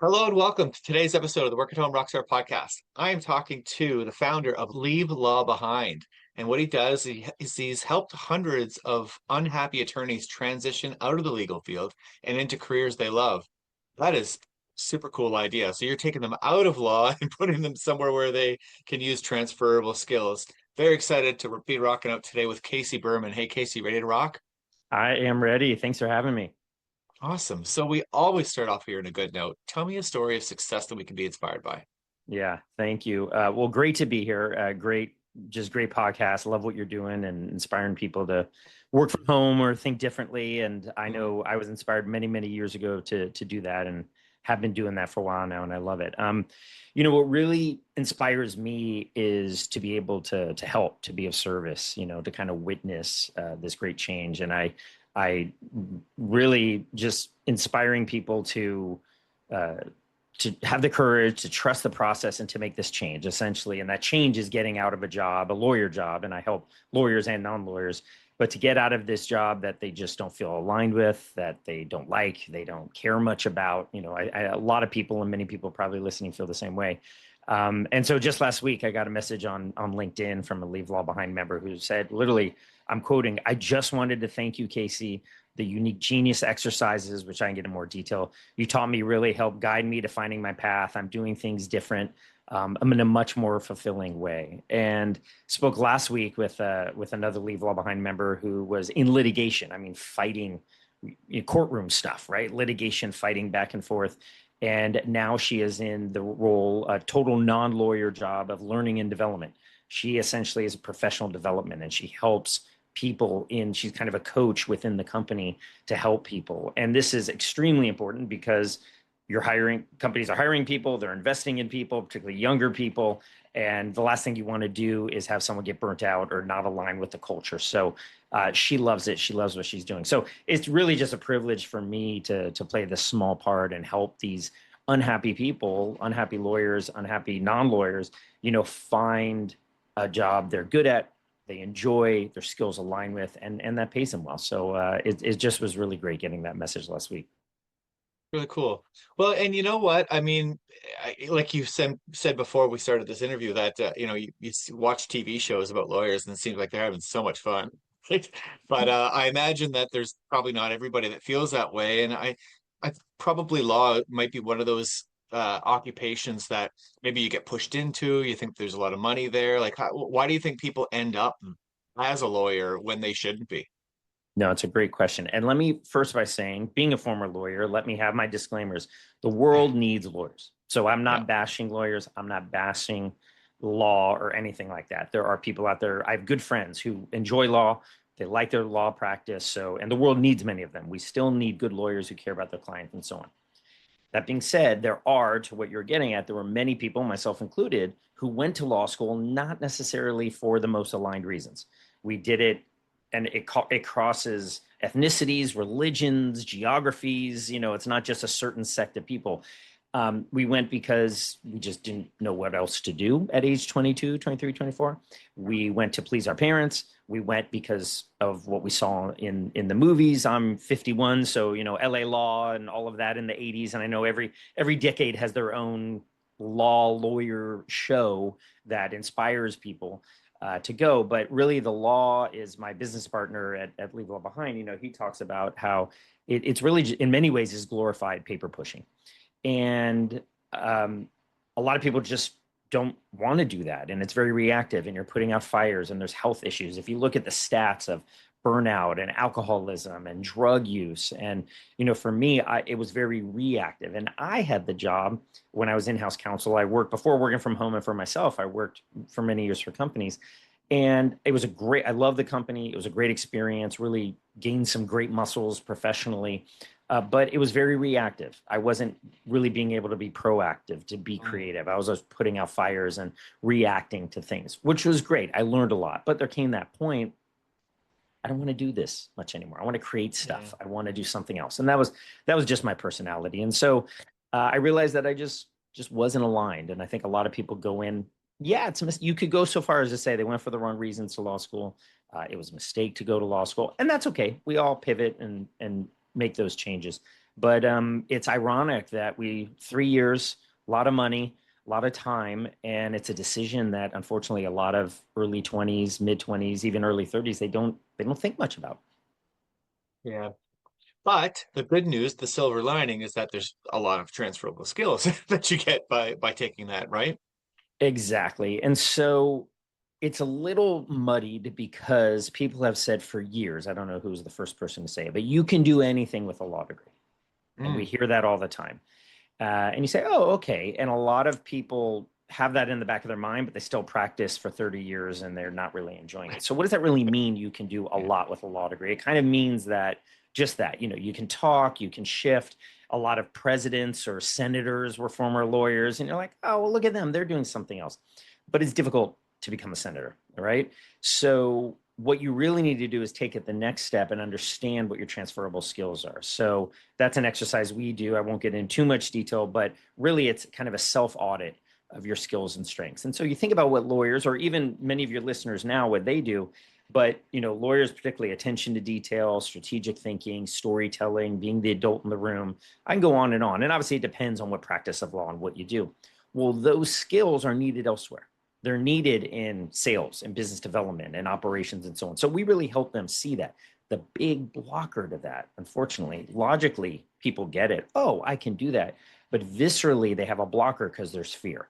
Hello and welcome to today's episode of the Work at Home Rockstar Podcast. I am talking to the founder of Leave Law Behind. And what he does is he's helped hundreds of unhappy attorneys transition out of the legal field and into careers they love. That is super cool idea. So you're taking them out of law and putting them somewhere where they can use transferable skills. Very excited to be rocking out today with Casey Berman. Hey, Casey, ready to rock? I am ready. Thanks for having me. Awesome. So we always start off here in a good note. Tell me a story of success that we can be inspired by. Yeah, thank you. Well, great to be here. Great podcast. Love what you're doing and inspiring people to work from home or think differently. And I Mhm. know I was inspired many years ago to do that, and have been doing that for a while now, and I love it. What really inspires me is to be able to help, to be of service. To kind of witness this great change, and I really just inspiring people uh, to have the courage to trust the process and to make this change essentially. And that change is getting out of a job, a lawyer job. And I help lawyers and non-lawyers, but to get out of this job that they just don't feel aligned with, that they don't like, they don't care much about. A lot of people, and many people probably listening, feel the same way. And so just last week, I got a message on LinkedIn from a Leave Law Behind member who said, literally, I'm quoting, "I just wanted to thank you, Casey. The unique genius exercises, which I can get in more detail, you taught me, really helped guide me to finding my path. I'm doing things different. I'm in a much more fulfilling way." And spoke last week with another Leave Law Behind member who was in litigation. I mean, fighting courtroom stuff, right? Litigation, fighting back and forth. And now she is in the role, a total non-lawyer job of learning and development. She essentially is a professional development, and she helps people she's kind of a coach within the company to help people. And this is extremely important because companies are hiring people, they're investing in people, particularly younger people. And the last thing you want to do is have someone get burnt out or not align with the culture. So she loves it. She loves what she's doing. So it's really just a privilege for me to play this small part and help these unhappy people, unhappy lawyers, unhappy non-lawyers, find a job they're good at, they enjoy, their skills align with, and that pays them well. So it just was really great getting that message last week. Really cool. Well, and you know what? I mean, like you said before we started this interview that watch TV shows about lawyers and it seems like they're having so much fun. But I imagine that there's probably not everybody that feels that way, and I probably law might be one of those occupations that maybe you get pushed into. You think there's a lot of money there. Like, why do you think people end up as a lawyer when they shouldn't be? No, it's a great question. And let me first by saying, being a former lawyer, let me have my disclaimers. The world needs lawyers. So I'm Yeah. not bashing lawyers. I'm not bashing law or anything like that. There are people out there. I have good friends who enjoy law. They like their law practice. And the world needs many of them. We still need good lawyers who care about their clients and so on. That being said, to what you're getting at, there were many people, myself included, who went to law school not necessarily for the most aligned reasons. We did it, and it crosses ethnicities, religions, geographies. It's not just a certain sect of people. We went because we just didn't know what else to do at age 22, 23, 24. We went to please our parents. We went because of what we saw in the movies. I'm 51, so LA Law and all of that in the 80s, and I know every decade has their own lawyer show that inspires people to go. But really, the law is my business partner at Leave Law Behind. He talks about how it's really, in many ways, is glorified paper pushing. And a lot of people just don't want to do that. And it's very reactive, and you're putting out fires, and there's health issues. If you look at the stats of burnout and alcoholism and drug use, and, for me, it was very reactive. And I had the job when I was in-house counsel. Before working from home and for myself, I worked for many years for companies. And I love the company. It was a great experience, really gained some great muscles professionally. But it was very reactive. I wasn't really being able to be proactive, to be creative. I was just putting out fires and reacting to things, which was great. I learned a lot. But there came that point, I don't want to do this much anymore. I want to create Yeah. stuff. I want to do something else. And that was just my personality. And so I realized that I just wasn't aligned. And I think a lot of people go in. Yeah, you could go so far as to say they went for the wrong reasons to law school. It was a mistake to go to law school, and that's okay. We all pivot and make those changes. But it's ironic that 3 years, a lot of money, a lot of time, and it's a decision that unfortunately a lot of early 20s, mid 20s, even early 30s, they don't think much about. Yeah. But the good news, the silver lining is that there's a lot of transferable skills that you get by taking that, right? Exactly. And so it's a little muddied because people have said for years, I don't know who was the first person to say it, but you can do anything with a law degree. And we Mm, hear that all the time. And you say, oh, okay. And a lot of people have that in the back of their mind, but they still practice for 30 years and they're not really enjoying it. So, what does that really mean? You can do a yeah. lot with a law degree. It kind of means that just that, you can talk, you can shift. A lot of presidents or senators were former lawyers, and you're like, oh, well, look at them. They're doing something else. But it's difficult to become a senator, right? So, what you really need to do is take it the next step and understand what your transferable skills are. So, that's an exercise we do. I won't get into too much detail, but really it's kind of a self audit of your skills and strengths. And so you think about what lawyers, or even many of your listeners now, what they do. But lawyers, particularly attention to detail, strategic thinking, storytelling, being the adult in the room. I can go on. And obviously it depends on what practice of law and what you do. Well, those skills are needed elsewhere. They're needed in sales and business development and operations and so on. So we really help them see that. The big blocker to that, unfortunately, logically, people get it. Oh, I can do that. But viscerally, they have a blocker because there's fear.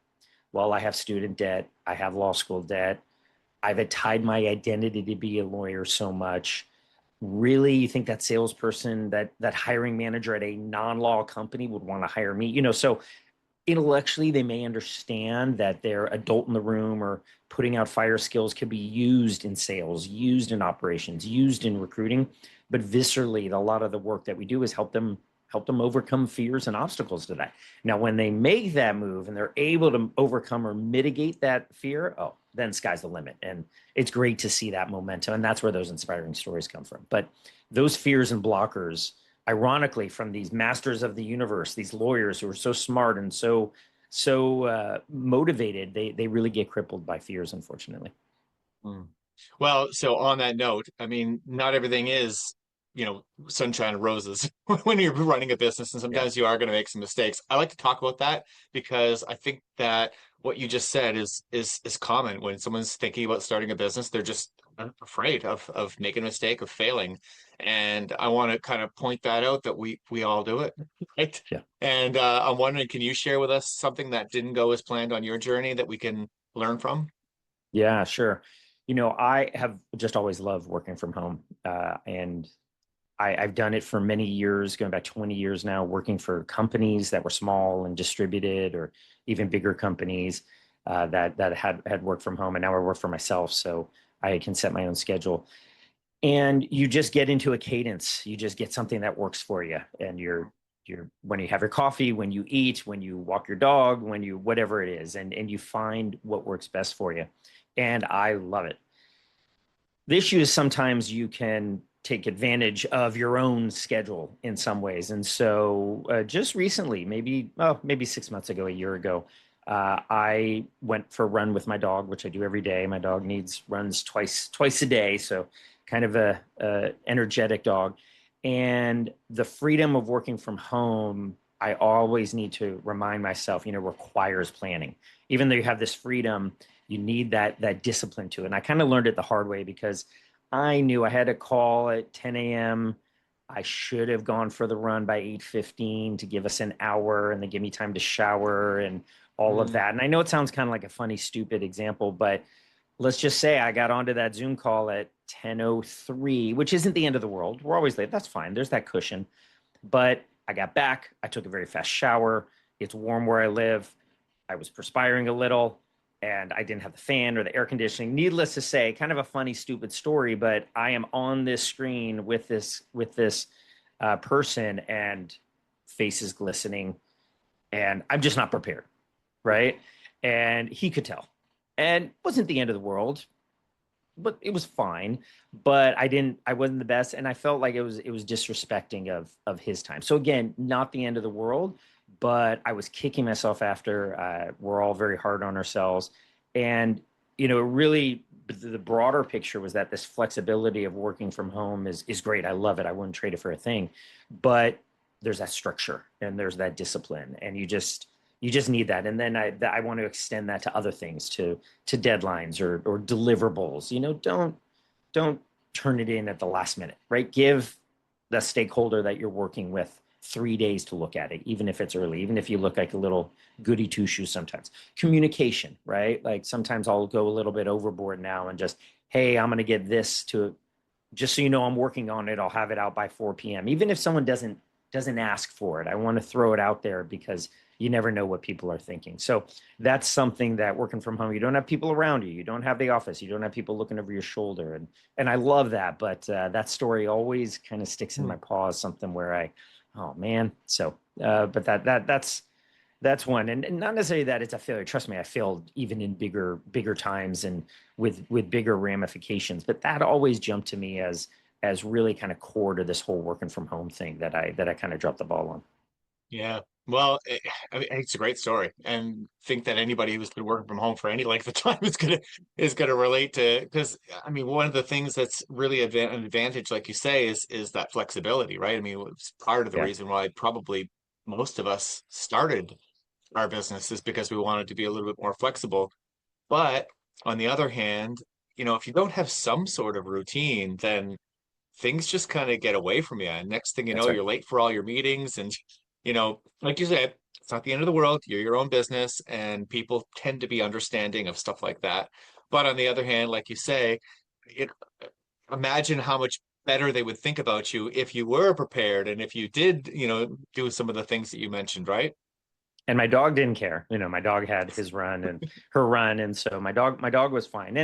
Well, I have student debt. I have law school debt. I've tied my identity to be a lawyer so much. Really, you think that salesperson, that hiring manager at a non-law company would want to hire me? So intellectually they may understand that their adult in the room or putting out fire skills could be used in sales, used in operations, used in recruiting, but viscerally a lot of the work that we do is help them overcome fears and obstacles to that. Now when they make that move and they're able to overcome or mitigate that fear, oh, then sky's the limit. And it's great to see that momentum, and that's where those inspiring stories come from. But those fears and blockers, ironically, from these masters of the universe, these lawyers who are so smart and so motivated, they really get crippled by fears, unfortunately. Mm. Well, so on that note, I mean, not everything is, sunshine and roses when you're running a business, and Yeah. sometimes you are going to make some mistakes. I like to talk about that because I think that what you just said is common when someone's thinking about starting a business. They're just afraid of making a mistake, of failing. And I want to kind of point that out that we all do it, right? Yeah. And I'm wondering, can you share with us something that didn't go as planned on your journey that we can learn from? Yeah, sure. I have just always loved working from home. And I've done it for many years, going back 20 years now, working for companies that were small and distributed, or even bigger companies that had worked from home. And now I work for myself, so I can set my own schedule. And you just get into a cadence. You just get something that works for you. And you're when you have your coffee, when you eat, when you walk your dog, when you whatever it is, and you find what works best for you. And I love it. The issue is sometimes you can take advantage of your own schedule in some ways. And so just recently, maybe 6 months ago, a year ago, I went for a run with my dog, which I do every day. My dog needs runs twice a day, so kind of a energetic dog. And the freedom of working from home, I always need to remind myself, requires planning. Even though you have this freedom, you need that discipline to it. And I kind of learned it the hard way because I knew I had a call at 10 a.m. I should have gone for the run by 8:15 to give us an hour and then give me time to shower and all of Mm, that. And I know it sounds kind of like a funny, stupid example, but let's just say I got onto that Zoom call at 10:03, which isn't the end of the world. We're always late. That's fine. There's that cushion. But I got back. I took a very fast shower. It's warm where I live. I was perspiring a little, and I didn't have the fan or the air conditioning. Needless to say, kind of a funny, stupid story, but I am on this screen with this person, and faces glistening, and I'm just not prepared, right? And he could tell, and it wasn't the end of the world, but it was fine. But I wasn't the best, and I felt like it was disrespecting of his time. So again, not the end of the world, but I was kicking myself after. We're all very hard on ourselves, and really the broader picture was that this flexibility of working from home is great. I love it. I wouldn't trade it for a thing, but there's that structure and there's that discipline, and you just need that. And then I want to extend that to other things, to deadlines or deliverables. Don't turn it in at the last minute, right? Give the stakeholder that you're working with 3 days to look at it, even if it's early, even if you look like a little goody two shoes sometimes. Communication, right? Like sometimes I'll go a little bit overboard now and just, hey, I'm going to get this to, just so you know, I'm working on it. I'll have it out by 4 p.m. Even if someone doesn't ask for it, I want to throw it out there because you never know what people are thinking. So that's something that working from home, you don't have people around you. You don't have the office. You don't have people looking over your shoulder. And I love that. But that story always kind of sticks in my paw as something where oh man. So, but that's one. And not necessarily that it's a failure. Trust me, I failed even in bigger times and with bigger ramifications. But that always jumped to me as really kind of core to this whole working from home thing that I kind of dropped the ball on. Yeah. Well, I mean, it's a great story, and think that anybody who's been working from home for any length of time is gonna relate to. Because I mean, one of the things that's really an advantage, like you say, is that flexibility, right? I mean, it's part of the Yeah, reason why probably most of us started our business is because we wanted to be a little bit more flexible. But on the other hand, if you don't have some sort of routine, then things just kind of get away from you. And next thing you that's know, right. you're late for all your meetings. And, like you said, it's not the end of the world. You're your own business, and people tend to be understanding of stuff like that. But on the other hand, like you say, it imagine how much better they would think about you if you were prepared and if you did, do some of the things that you mentioned, right? And my dog didn't care. My dog had his run and her run, and so my dog was fine.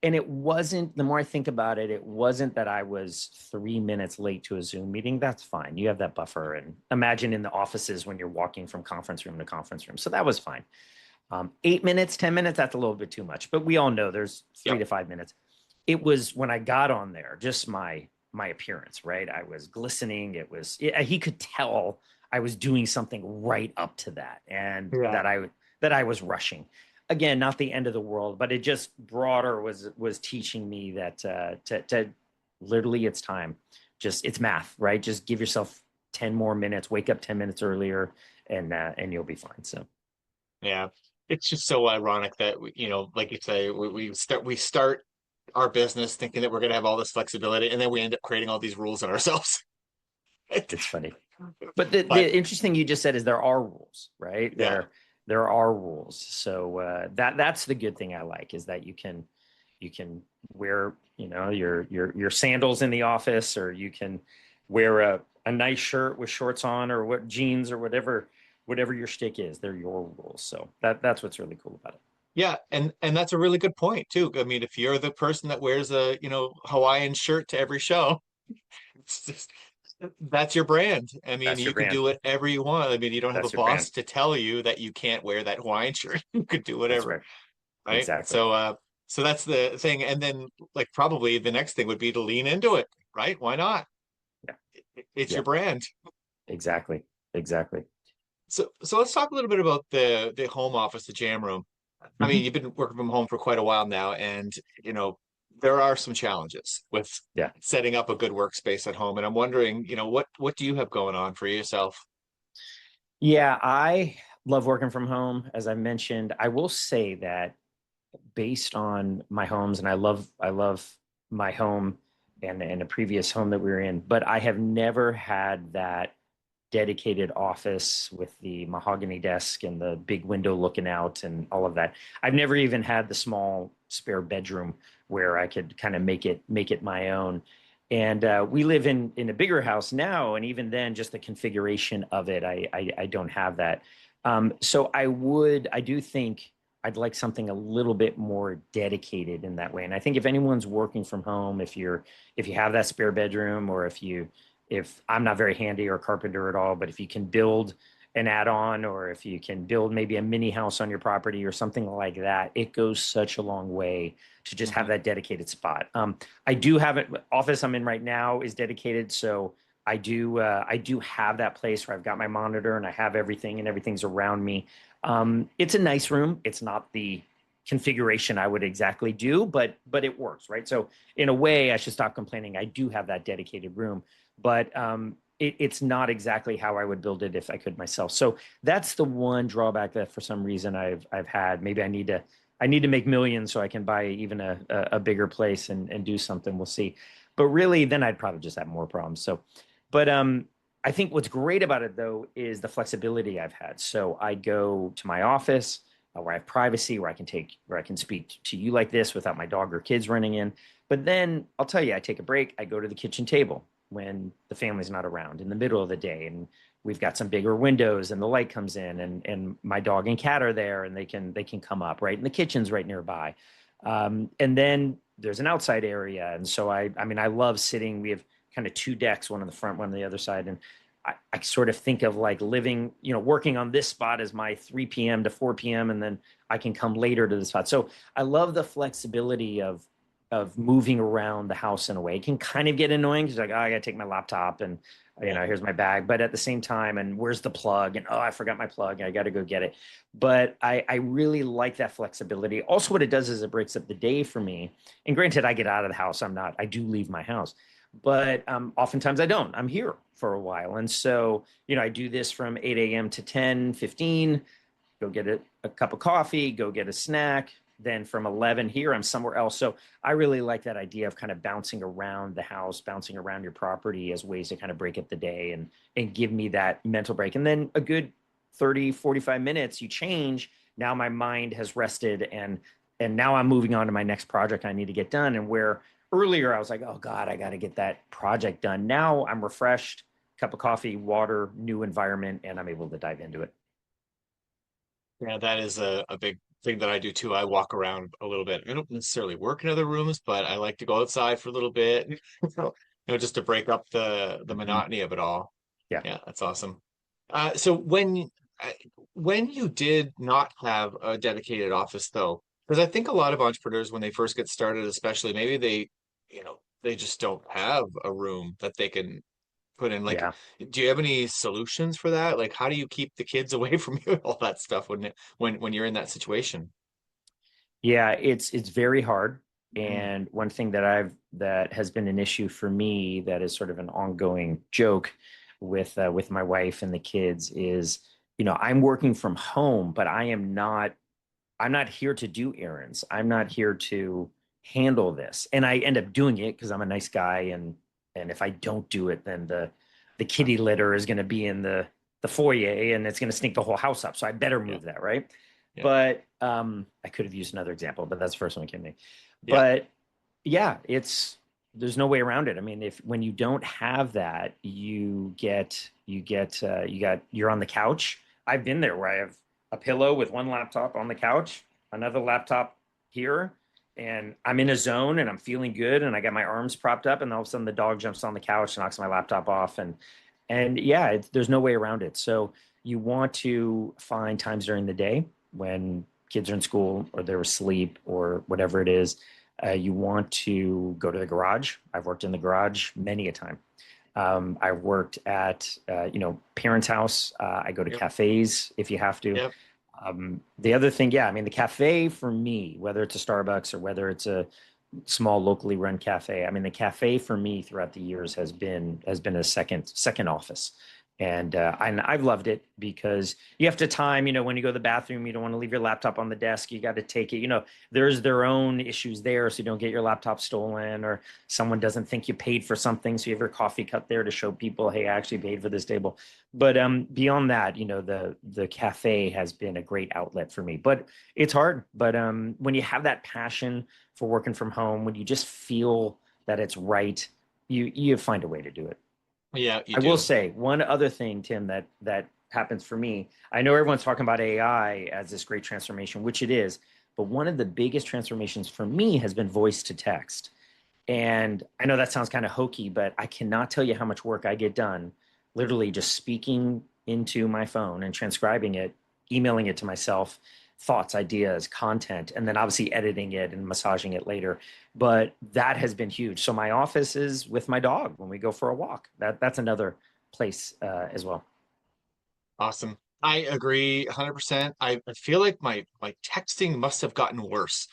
And it wasn't. The more I think about it, it wasn't that I was 3 minutes late to a Zoom meeting. That's fine. You have that buffer. And imagine in the offices when you're walking from conference room to conference room. So that was fine. 8 minutes, 10 minutes, that's a little bit too much. But we all know there's three Yep. to 5 minutes. It was when I got on there, just my appearance, right? I was glistening. He could tell I was doing something right up to that, and Yeah. that I was rushing. Again, not the end of the world, but it just broader was teaching me that to literally it's time. Just it's math, right? Just give yourself 10 more minutes, wake up 10 minutes earlier, and you'll be fine. So Yeah. It's just so ironic that like you say, we start our business thinking that we're going to have all this flexibility, and then we end up creating all these rules on ourselves. it's funny. But the, But the interesting thing you just said is there are rules, right? yeah, There are rules. So that's the good thing I like is that you can wear your sandals in the office, or you can wear a nice shirt with shorts on, or what jeans or whatever your shtick is. They're your rules. So that's what's really cool about it. yeah, and that's a really good point too. I mean, if you're the person that wears a Hawaiian shirt to every show, it's just, that's your brand. I mean, That's your you can brand. do whatever you want. I mean, you don't have a That's your brand. boss to tell you that you can't wear that Hawaiian shirt. You could do That's whatever, right. right? Exactly. So that's the thing. And then like probably the next thing would be to lean into it, right? Why not? Yeah. It's Yeah. your brand. Exactly. Exactly. So let's talk a little bit about the home office, the jam room. I mean, Hmm. you've been working from home for quite a while now, and you know, there are some challenges with Yeah. setting up a good workspace at home. And I'm wondering, what do you have going on for yourself? Yeah. I love working from home. As I mentioned, I will say that based on my homes, and I love my home and a previous home that we were in, but I have never had that dedicated office with the mahogany desk and the big window looking out and all of that. I've never even had the small spare bedroom where I could kind of make it my own. And we live in a bigger house now, and even then, just the configuration of it, I don't have that. So I do think I'd like something a little bit more dedicated in that way. And I think if anyone's working from home, if you have that spare bedroom, or if I'm not very handy or carpenter at all, but if you can build an add-on, or if you can build maybe a mini house on your property or something like that, it goes such a long way to just have Mhm. that dedicated spot. I do have it. Office I'm in right now is dedicated, so I do have that place where I've got my monitor and I have everything and everything's around me. It's a nice room. It's not the configuration I would exactly do, but it works, right? So in a way, I should stop complaining. I do have that dedicated room, but it's not exactly how I would build it if I could myself. So that's the one drawback that for some reason I've had. Maybe I need to make millions so I can buy even a bigger place and do something. We'll see. But really, then I'd probably just have more problems. So, but I think what's great about it though is the flexibility I've had. So I go to my office where I have privacy, where I can speak to you like this without my dog or kids running in. But then I'll tell you, I take a break. I go to the kitchen table when the family's not around in the middle of the day, and we've got some bigger windows and the light comes in, and my dog and cat are there and they can come up, right? And the kitchen's right nearby. And then there's an outside area. And so I mean, I love sitting. We have kind of two decks, one on the front, one on the other side. And I sort of think of like living, working on this spot as my 3 p.m. to 4 p.m. And then I can come later to the spot. So I love the flexibility of moving around the house in a way. It can kind of get annoying because like, oh, I got to take my laptop and, here's my bag. But at the same time, and where's the plug? And, oh, I forgot my plug. I got to go get it. But I really like that flexibility. Also, what it does is it breaks up the day for me. And granted, I get out of the house. I do leave my house. But oftentimes I don't. I'm here for a while. And so, I do this from 8 a.m. to 10:15, go get a cup of coffee, go get a snack. Then from 11 here, I'm somewhere else. So I really like that idea of kind of bouncing around the house, bouncing around your property as ways to kind of break up the day and give me that mental break. And then a good 30, 45 minutes, you change. Now my mind has rested and now I'm moving on to my next project I need to get done. And where earlier I was like, oh God, I got to get that project done. Now I'm refreshed, cup of coffee, water, new environment, and I'm able to dive into it. Yeah, that is a big thing that I do too. I walk around a little bit. I don't necessarily work in other rooms, but I like to go outside for a little bit, just to break up the Mhm. monotony of it all. Yeah. Yeah, that's awesome. So uh, when you did not have a dedicated office though, because I think a lot of entrepreneurs when they first get started, especially maybe they just don't have a room that they can put in. Like, Yeah. do you have any solutions for that? Like, how do you keep the kids away from you and all that stuff when you're in that situation? Yeah, it's very hard. Mm, And one thing that has been an issue for me that is sort of an ongoing joke with my wife and the kids is, I'm working from home, but I'm not here to do errands. I'm not here to handle this. And I end up doing it because I'm a nice guy and if I don't do it, then the kitty litter is going to be in the foyer and it's going to stink the whole house up. So I better yeah, move that, right? yeah, But I could have used another example, but that's the first one that came to me. yeah, But yeah, there's no way around it. I mean, if when you don't have that, you're on the couch. I've been there where I have a pillow with one laptop on the couch, another laptop here, and I'm in a zone and I'm feeling good and I got my arms propped up and all of a sudden the dog jumps on the couch, knocks my laptop off and yeah, there's no way around it. So you want to find times during the day when kids are in school or they're asleep or whatever it is. You want to go to the garage. I've worked in the garage many a time. I worked at parents' house. I go to yep, cafes if you have to. yep. The other thing, yeah, I mean the cafe for me, whether it's a Starbucks or whether it's a small locally run cafe, I mean the cafe for me throughout the years has been a second office. And I've loved it because you have to time, when you go to the bathroom, you don't want to leave your laptop on the desk. You got to take it, there's their own issues there. So you don't get your laptop stolen or someone doesn't think you paid for something. So you have your coffee cup there to show people, hey, I actually paid for this table. But beyond that, the cafe has been a great outlet for me. But it's hard. But when you have that passion for working from home, when you just feel that it's right, you find a way to do it. Yeah, you I will do. say one other thing, Tim, that happens for me. I know everyone's talking about AI as this great transformation, which it is, but one of the biggest transformations for me has been voice to text. And I know that sounds kind of hokey, but I cannot tell you how much work I get done literally just speaking into my phone and transcribing it, emailing it to myself, thoughts, ideas, content, and then obviously editing it and massaging it later. But that has been huge. So my office is with my dog when we go for a walk. That's another place as well. Awesome. I agree 100%. I feel like my texting must have gotten worse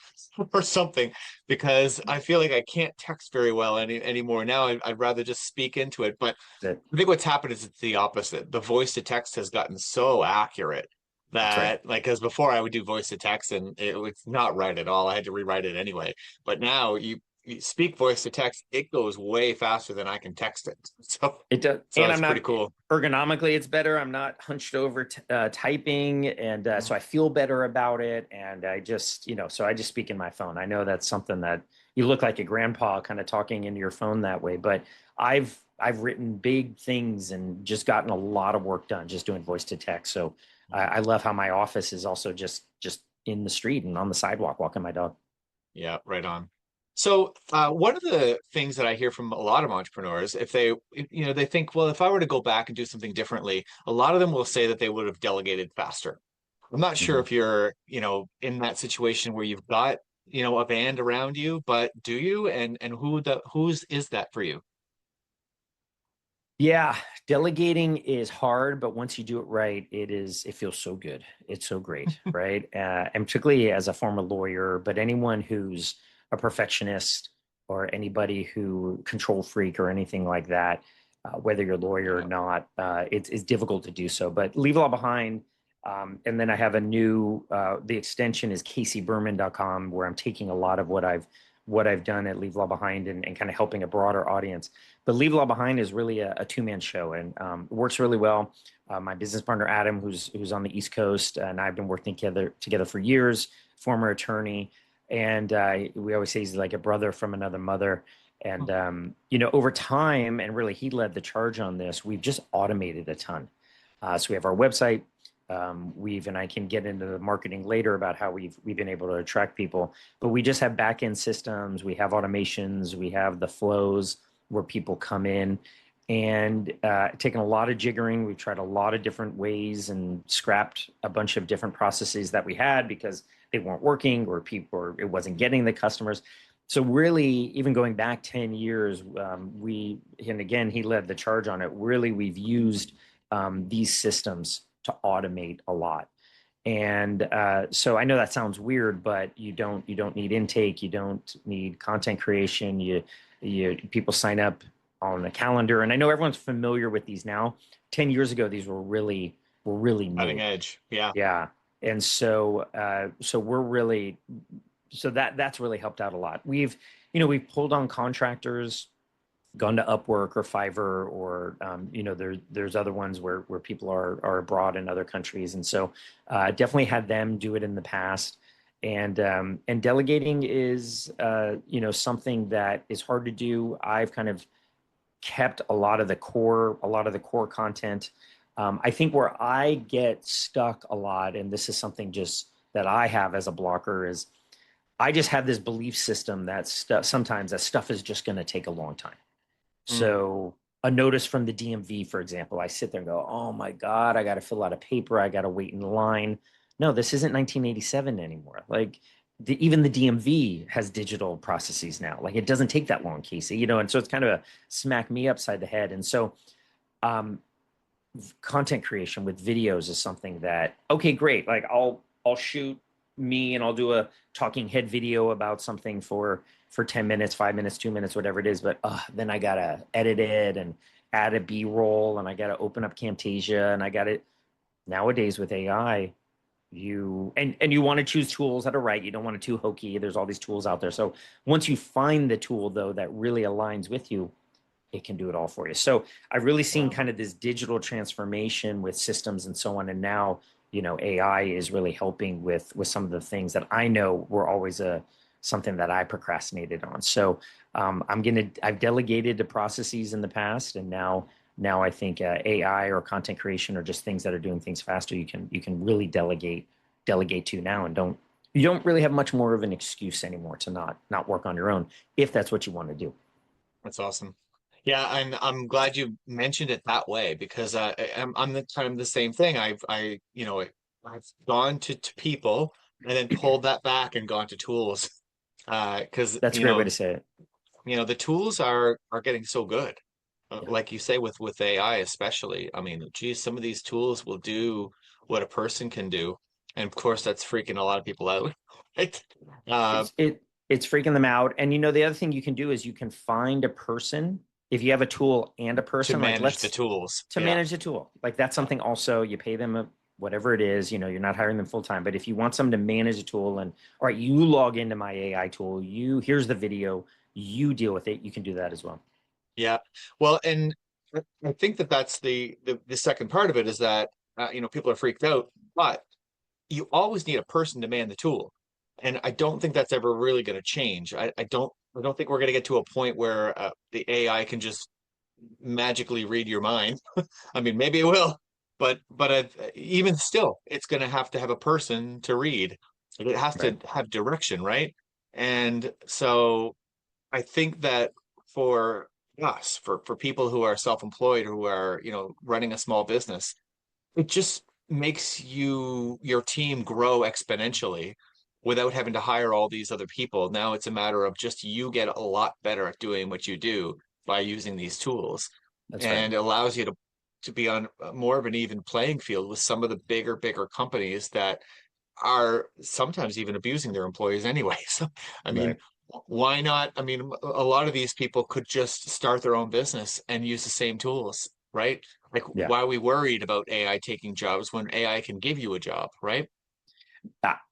or something because I feel like I can't text very well anymore now. I'd rather just speak into it. But That I think what's happened is it's the opposite. The voice to text has gotten so accurate that's right. that, like, because before I would do voice to text and it was not right at all. I had to rewrite it anyway. But now you speak voice to text, it goes way faster than I can text it. So It does, so and it's I'm pretty not cool. ergonomically. It's better. I'm not hunched over typing, and so I feel better about it. And I just, so I just speak in my phone. I know that's something that you look like a grandpa kind of talking into your phone that way, but I've written big things and just gotten a lot of work done just doing voice to text. So I love how my office is also just in the street and on the sidewalk walking my dog. Yeah, right on. So, one of the things that I hear from a lot of entrepreneurs, they think, well, if I were to go back and do something differently, a lot of them will say that they would have delegated faster. I'm not sure Mhm. if you're, in that situation where you've got, a band around you, but do you? And whose is that for you? Yeah, delegating is hard, but once you do it right, it feels so good. It's so great, right? And particularly as a former lawyer, but anyone who's a perfectionist or anybody who control freak or anything like that, whether you're a lawyer or Yeah. not, it's difficult to do so. But leave law behind. And then I have a new, the extension is CaseyBerman.com, where I'm taking a lot of what I've done at Leave Law Behind and kind of helping a broader audience. But Leave Law Behind is really a two-man show, and it works really well. My business partner Adam, who's on the East Coast, and I've been working together for years. Former attorney, and we always say he's like a brother from another mother. And over time, and really he led the charge on this. We've just automated a ton. So we have our website. And I can get into the marketing later about how we've been able to attract people. But we just have back end systems. We have automations. We have the flows where people come in, and taken a lot of jiggering. We've tried a lot of different ways and scrapped a bunch of different processes that we had because they weren't working, or it wasn't getting the customers. So really, even going back 10 years, and again, he led the charge on it. Really, we've used these systems to automate a lot. And so I know that sounds weird, but you don't need intake, you don't need content creation. You people sign up on a calendar, and I know everyone's familiar with these now. 10 years ago, these were really Cutting new. edge. Yeah. Yeah, and so we're really so that's really helped out a lot. We've pulled on contractors, gone to Upwork or Fiverr, or there's other ones where people are abroad in other countries, and so definitely had them do it in the past. And delegating is something that is hard to do. I've kind of kept a lot of the core content. I think where I get stuck a lot, and this is something just that I have as a blocker, is I just have this belief system that sometimes that stuff is just going to take a long time. Mm. So a notice from the DMV, for example, I sit there and go, "Oh my God, I got to fill out a paper. I got to wait in line." No, this isn't 1987 anymore. Like even the DMV has digital processes now. Like it doesn't take that long, Casey. And so it's kind of a smack me upside the head. And so, um, content creation with videos is something that, okay, great. Like I'll shoot me and I'll do a talking head video about something for 10 minutes, 5 minutes, 2 minutes, whatever it is. But then I gotta edit it and add a B-roll, and I gotta open up Camtasia, and I got it nowadays with AI. You want to choose tools that are right. You don't want it too hokey. There's all these tools out there. So once you find the tool though that really aligns with you, it can do it all for you. So I've really seen Wow. kind of this digital transformation with systems and so on. And now, AI is really helping with some of the things that I know were always something that I procrastinated on. So I've delegated to processes in the past, and now I think AI or content creation or just things that are doing things faster, you can really delegate to now, and you don't really have much more of an excuse anymore to not work on your own if that's what you want to do. That's awesome. Yeah, and I'm glad you mentioned it that way because I'm the kind of the same thing. I've gone to people and then pulled that back and gone to tools. Because That's a great way to say it. the tools are getting so good. Yeah. Like you say with AI especially. I mean, geez, some of these tools will do what a person can do. And of course, that's freaking a lot of people out, right? Uh, It's freaking them out. And the other thing you can do is you can find a person if you have a tool and a to person, like manage the let's tools. to Yeah. manage the tool. Like that's something also you pay them whatever it is, you're not hiring them full time, but if you want someone to manage a tool and all right, you log into my AI tool, here's the video, you deal with it, you can do that as well. Yeah. Well, and I think that that's the second part of it is that people are freaked out, but you always need a person to man the tool. And I don't think that's ever really going to change. I don't think we're going to get to a point where the AI can just magically read your mind. I mean, maybe it will, but even still, it's going to have a person to read. It has Right. to have direction, right? And so I think that for us, for people who are self-employed, who are, running a small business, it just makes your team grow exponentially without having to hire all these other people. Now it's a matter of just you get a lot better at doing what you do by using these tools, That's right. and it allows you to be on more of an even playing field with some of the bigger companies that are sometimes even abusing their employees anyway. So, I mean, Right. why not? I mean, a lot of these people could just start their own business and use the same tools, right? Like, Yeah. why are we worried about AI taking jobs when AI can give you a job, right?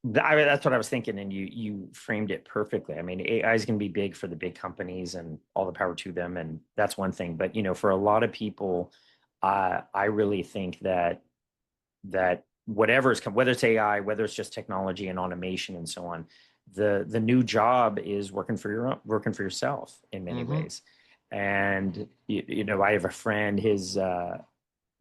That's what I was thinking, and you framed it perfectly. I mean, AI is going to be big for the big companies, and all the power to them, and that's one thing. But for a lot of people, I really think that whether it's AI, whether it's just technology and automation and so on, the new job is working for yourself in many Mm-hmm. ways. And I have a friend,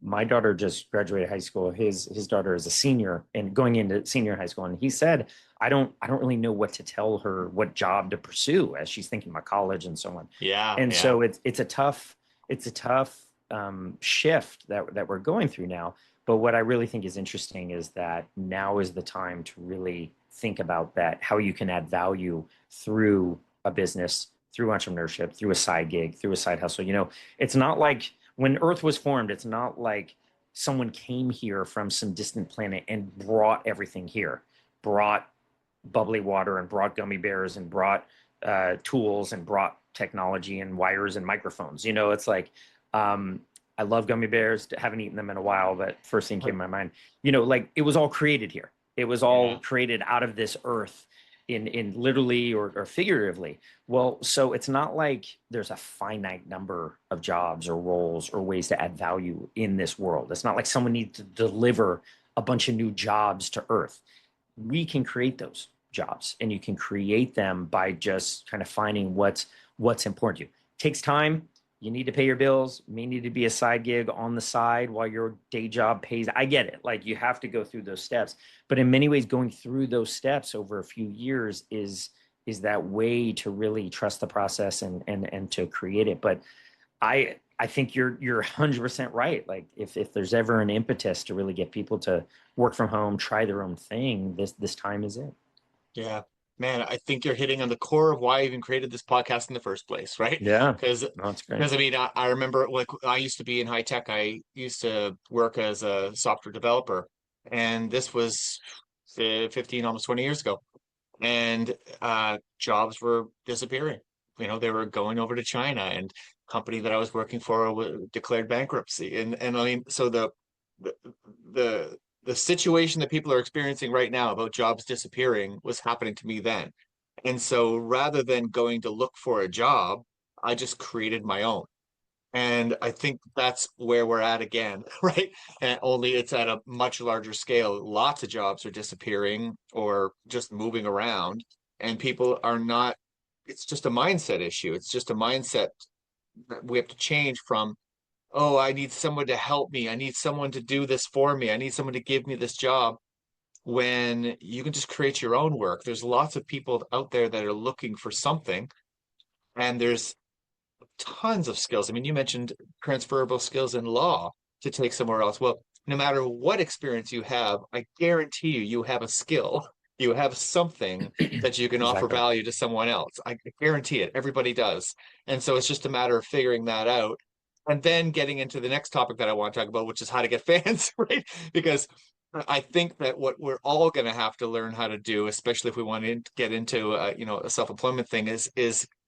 my daughter just graduated high school. His daughter is a senior and going into senior high school, and he said, I don't really know what to tell her, what job to pursue as she's thinking about college and so on. Yeah, And yeah. so it's a tough shift that we're going through now. But what I really think is interesting is that now is the time to really think about that, how you can add value through a business, through entrepreneurship, through a side gig, through a side hustle. It's not like when Earth was formed, it's not like someone came here from some distant planet and brought everything here, brought bubbly water and brought gummy bears and brought tools and brought technology and wires and microphones. It's like, I love gummy bears. Haven't eaten them in a while, but first thing came to my mind. Like it was all created here. It was all Yeah. created out of this earth, in literally or figuratively. Well, so it's not like there's a finite number of jobs or roles or ways to add value in this world. It's not like someone needs to deliver a bunch of new jobs to earth. We can create those jobs, and you can create them by just kind of finding what's important to you. It takes time. You need to pay your bills, may need to be a side gig on the side while your day job pays. I get it. Like you have to go through those steps, but in many ways going through those steps over a few years is that way to really trust the process and to create it. But I think you're 100% right. Like if there's ever an impetus to really get people to work from home, try their own thing, this time is it. Yeah. Man, I think you're hitting on the core of why I even created this podcast in the first place, right? Yeah, Because no, it's great. because I mean, I remember like I used to be in high tech. I used to work as a software developer, and this was 15, almost 20 years ago. And jobs were disappearing. They were going over to China, and company that I was working for declared bankruptcy. And I mean, so the the the situation that people are experiencing right now about jobs disappearing was happening to me then. And so rather than going to look for a job, I just created my own. And I think that's where we're at again, right? And only it's at a much larger scale. Lots of jobs are disappearing or just moving around, and people are not, it's just a mindset issue. It's just a mindset that we have to change from, oh, I need someone to help me. I need someone to do this for me. I need someone to give me this job. When you can just create your own work, there's lots of people out there that are looking for something, and there's tons of skills. I mean, you mentioned transferable skills in law to take somewhere else. Well, no matter what experience you have, I guarantee you have a skill. You have something that you can offer Exactly. value to someone else. I guarantee it. Everybody does. And so it's just a matter of figuring that out and then getting into the next topic that I want to talk about, which is how to get fans, right? Because I think that what we're all going to have to learn how to do, especially if we want to get into a self-employment thing, is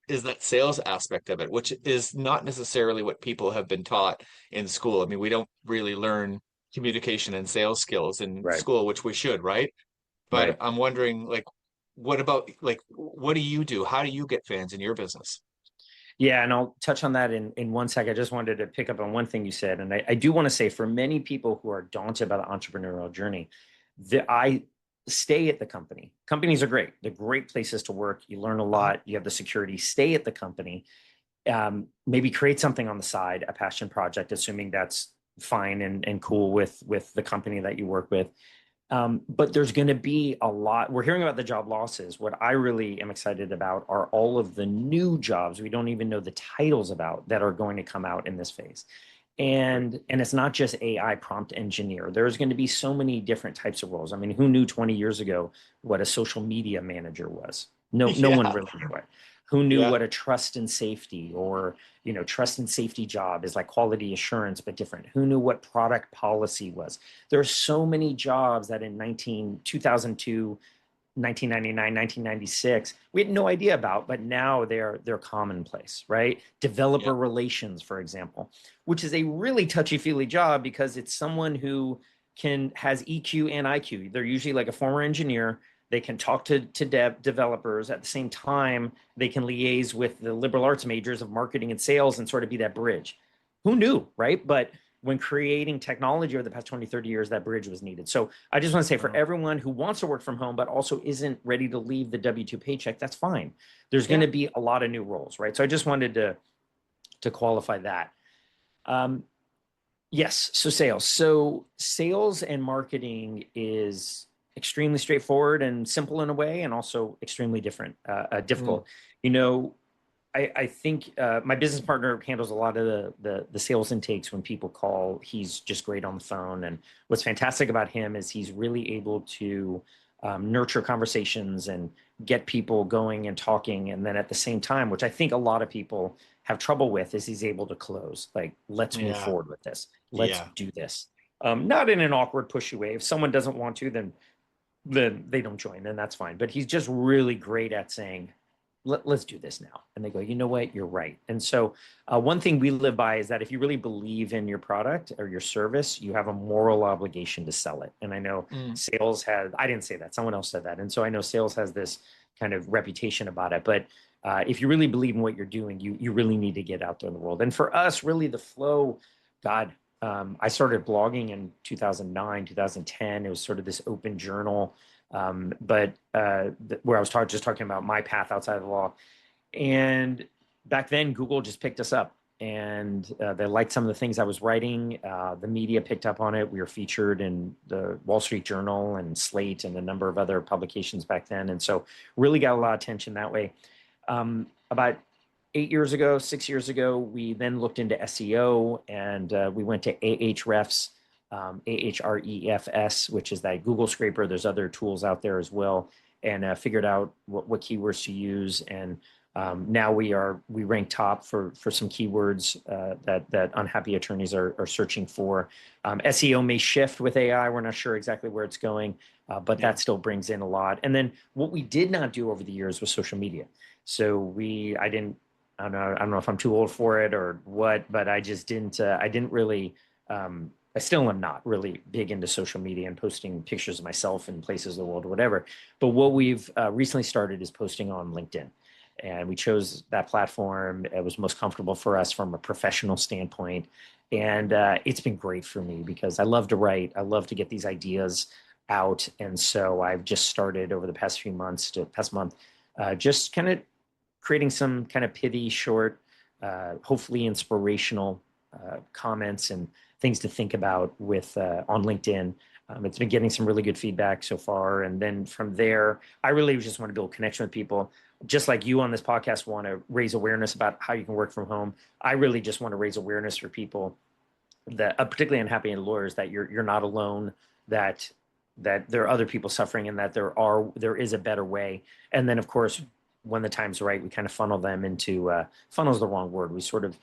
that sales aspect of it, which is not necessarily what people have been taught in school. I mean, we don't really learn communication and sales skills in Right. school, which we should, right? But Right. I'm wondering, like, what about like what do you do? How do you get fans in your business? Yeah, and I'll touch on that in one sec. I just wanted to pick up on one thing you said. And I do want to say for many people who are daunted about the entrepreneurial journey, I stay at the company. Companies are great. They're great places to work. You learn a Uh-huh. lot. You have the security. Stay at the company. Maybe create something on the side, a passion project, assuming that's fine and cool with the company that you work with. But there's going to be a lot. We're hearing about the job losses. What I really am excited about are all of the new jobs we don't even know the titles about that are going to come out in this phase. And it's not just AI prompt engineer. There's going to be so many different types of roles. I mean, who knew 20 years ago what a social media manager was? No one Yeah, really knew it. Who knew yeah, what a trust and safety or trust and safety job is, like quality assurance, but different? Who knew what product policy was? There are so many jobs that in 2002, 1999, 1996, we had no idea about, but now they're commonplace, right? yeah, Developer relations, for example, which is a really touchy-feely job because it's someone who has EQ and IQ. They're usually like a former engineer. They can talk to developers at the same time. They can liaise with the liberal arts majors of marketing and sales and sort of be that bridge. Who knew, right? But when creating technology over the past 20, 30 years, that bridge was needed. So I just want to say for uh, everyone who wants to work from home, but also isn't ready to leave the W-2 paycheck, that's fine. There's going yeah. to be a lot of new roles, right? So I just wanted to qualify that. Um, yes, so sales. So sales and marketing is extremely straightforward and simple in a way, and also extremely Mm, difficult. You know, I think my business partner handles a lot of the sales intakes when people call. He's just great on the phone, and what's fantastic about him is he's really able to nurture conversations and get people going and talking. And then at the same time, which I think a lot of people have trouble with, is he's able to close. Like, let's move yeah, forward with this. Let's yeah. do this. Not in an awkward, pushy way. If someone doesn't want to, then they don't join, then that's fine. But he's just really great at saying, let's do this now. And they go, you know what, you're right. And so one thing we live by is that if you really believe in your product or your service, you have a moral obligation to sell it. And I know Mm, sales has, I didn't say that, someone else said that. And so I know sales has this kind of reputation about it. But if you really believe in what you're doing, you really need to get out there in the world. And for us, really the flow, God, I started blogging in 2009, 2010. It was sort of this open journal, but where I was just talking about my path outside of the law. And back then, Google just picked us up, and they liked some of the things I was writing. The media picked up on it. We were featured in the Wall Street Journal and Slate and a number of other publications back then, and so really got a lot of attention that way. About 8 years ago, 6 years ago, we then looked into SEO, and we went to Ahrefs, Ahrefs, which is that Google scraper. There's other tools out there as well, and figured out what keywords to use. And now we rank top for some keywords that unhappy attorneys are searching for. SEO may shift with AI. We're not sure exactly where it's going, but yeah. that still brings in a lot. And then what we did not do over the years was social media. So I don't know if I'm too old for it or what, but I just didn't. I didn't really. I still am not really big into social media and posting pictures of myself in places of the world or whatever. But what we've recently started is posting on LinkedIn, and we chose that platform. It was most comfortable for us from a professional standpoint, and it's been great for me because I love to write. I love to get these ideas out, and so I've just started over the past month, just kind of creating some kind of pithy, short, hopefully inspirational comments and things to think about with on LinkedIn. It's been getting some really good feedback so far, and then from there, I really just want to build connection with people. Just like you on this podcast want to raise awareness about how you can work from home, I really just want to raise awareness for people that, particularly unhappy lawyers, that you're not alone, that there are other people suffering, and that there is a better way. And then, of course, when the time's right, we kind of funnel them into funnel is the wrong word. We sort of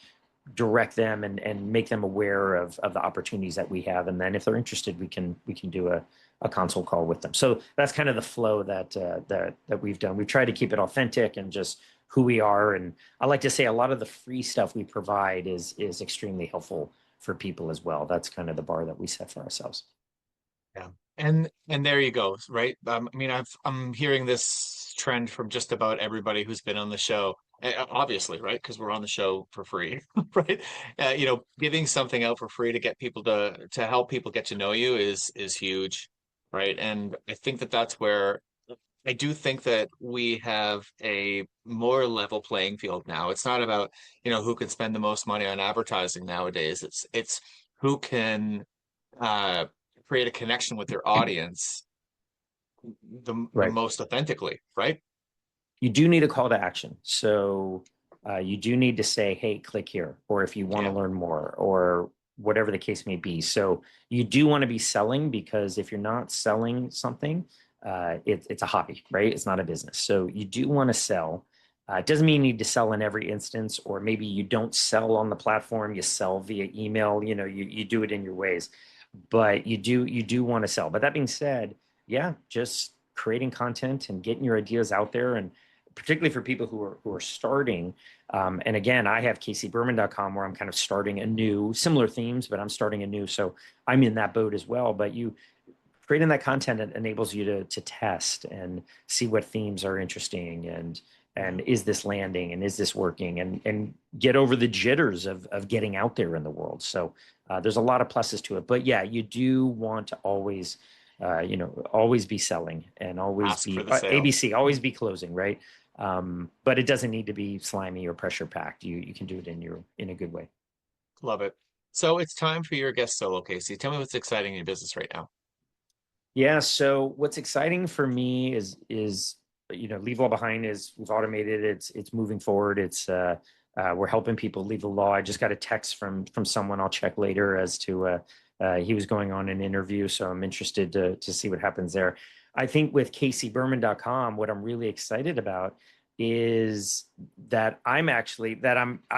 direct them and make them aware of the opportunities that we have. And then if they're interested, we can do a consult call with them. So that's kind of the flow that we've done. We've tried to keep it authentic and just who we are. And I like to say a lot of the free stuff we provide is extremely helpful for people as well. That's kind of the bar that we set for ourselves. Yeah. And there you go, right? I mean, I'm hearing this trend from just about everybody who's been on the show. Obviously, right? Because we're on the show for free, right? Giving something out for free to get people to help people get to know you is huge, right? And I think that that's where I do think that we have a more level playing field now. It's not about, who can spend the most money on advertising nowadays. It's who can uh, create a connection with their audience the Right. most authentically, right? You do need a call to action. So you do need to say, hey, click here, or if you want to Yeah. learn more, or whatever the case may be. So you do want to be selling, because if you're not selling something, it's a hobby, right? It's not a business. So you do want to sell. It doesn't mean you need to sell in every instance, or maybe you don't sell on the platform, you sell via email, you do it in your ways, but you do want to sell. But that being said, yeah, just creating content and getting your ideas out there, and particularly for people who are starting. And again, I have CaseyBerman.com where I'm kind of starting anew, similar themes, but I'm starting anew. So I'm in that boat as well. But you creating that content enables you to test and see what themes are interesting, and is this landing, and is this working, and get over the jitters of getting out there in the world. So there's a lot of pluses to it. But yeah, you do want to always be selling, and always Ask be for the sale. ABC, always be closing, right? But it doesn't need to be slimy or pressure packed. You can do it in a good way. Love it. So it's time for your guest solo, Casey. Tell me what's exciting in your business right now. Yeah. So what's exciting for me is Leave Law Behind is we've automated it. It's moving forward. It's we're helping people leave the law. I just got a text from someone. I'll check later as to he was going on an interview, so I'm interested to see what happens there. I think with CaseyBerman.com, what I'm really excited about is that I'm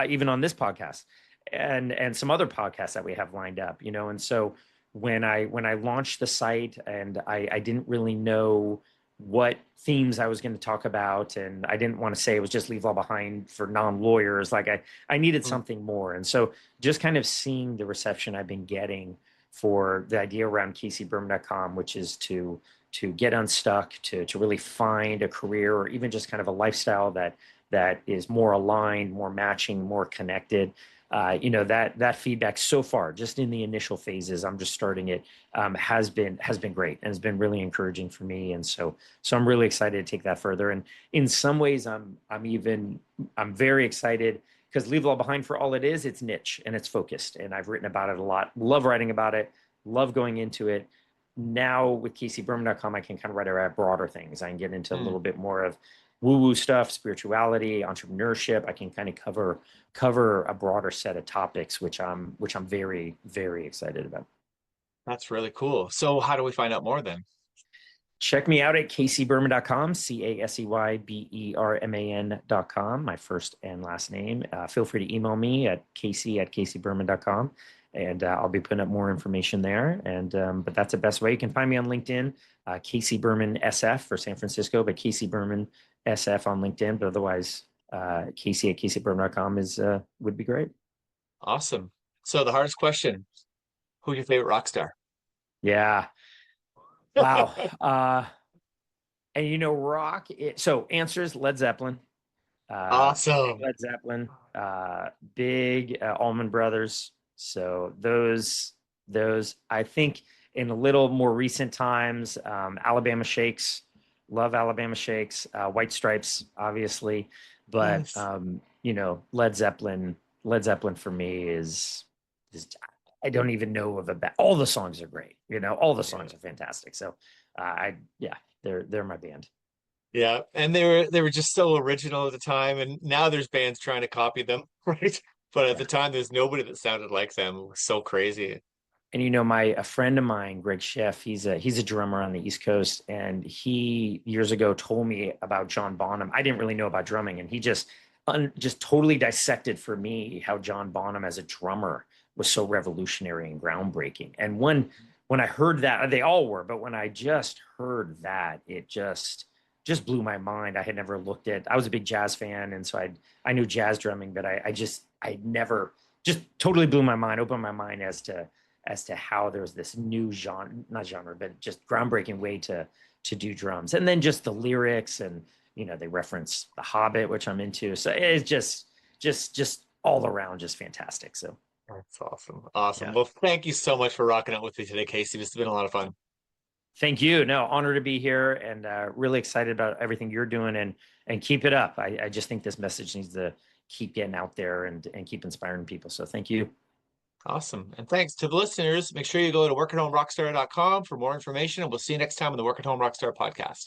even on this podcast and some other podcasts that we have lined up, and so when I launched the site, and I didn't really know what themes I was going to talk about, and I didn't want to say it was just Leave Law Behind for non-lawyers. Like I needed Mm. something more. And so just kind of seeing the reception I've been getting for the idea around CaseyBerman.com, which is to get unstuck, to really find a career, or even just kind of a lifestyle that is more aligned, more matching, more connected. That feedback so far, just in the initial phases, I'm just starting it, has been great, and has been really encouraging for me. And so I'm really excited to take that further. And in some ways, I'm very excited, because Leave Law Behind, for all it is, it's niche and it's focused. And I've written about it a lot. Love writing about it. Love going into it. Now with CaseyBerman.com, I can kind of write about broader things. I can get into a Mm. little bit more of woo-woo stuff, spirituality, entrepreneurship. I can kind of cover a broader set of topics, which I'm very, very excited about. That's really cool. So how do we find out more then? Check me out at CaseyBerman.com, CaseyBerman.com, my first and last name. Feel free to email me at Casey@CaseyBerman.com, and I'll be putting up more information there. And but that's the best way. You can find me on LinkedIn, Casey Berman SF for San Francisco, but Casey Berman SF on LinkedIn. But otherwise, Casey@CaseyBerman.com would be great. Awesome. So the hardest question, who's your favorite rock star? Yeah. Wow. And rock. So answers: Led Zeppelin. Big Awesome. Led Zeppelin, big Allman Brothers. So those I think in a little more recent times, Alabama Shakes, love Alabama Shakes, White Stripes, obviously, but Nice. Led Zeppelin for me is I don't even know of all the songs are great. All the Yeah. songs are fantastic. So yeah, they're my band. Yeah. And they were just so original at the time. And now there's bands trying to copy them, right? But at the Yeah. time, there's nobody that sounded like them. It was so crazy. And a friend of mine, Greg Sheff, he's a drummer on the East Coast, and he years ago told me about John Bonham. I didn't really know about drumming, and he just just totally dissected for me how John Bonham as a drummer was so revolutionary and groundbreaking. And when I heard that, they all were, but when I just heard that, it just blew my mind. I had never looked at, I was a big jazz fan. And so I knew jazz drumming, but I never, just totally blew my mind, opened my mind as to how there's this new genre, not genre, but just groundbreaking way to do drums. And then just the lyrics, and they reference The Hobbit, which I'm into. So it's just all around just fantastic. So That's awesome. Awesome. yeah. Well, thank you so much for rocking out with me today, Casey. This has been a lot of fun. Thank you. No, honor to be here, and really excited about everything you're doing, and keep it up. I just think this message needs to keep getting out there and keep inspiring people. So thank you. Awesome. And thanks to the listeners. Make sure you go to workathomerockstar.com for more information, and we'll see you next time on the Work at Home Rockstar podcast.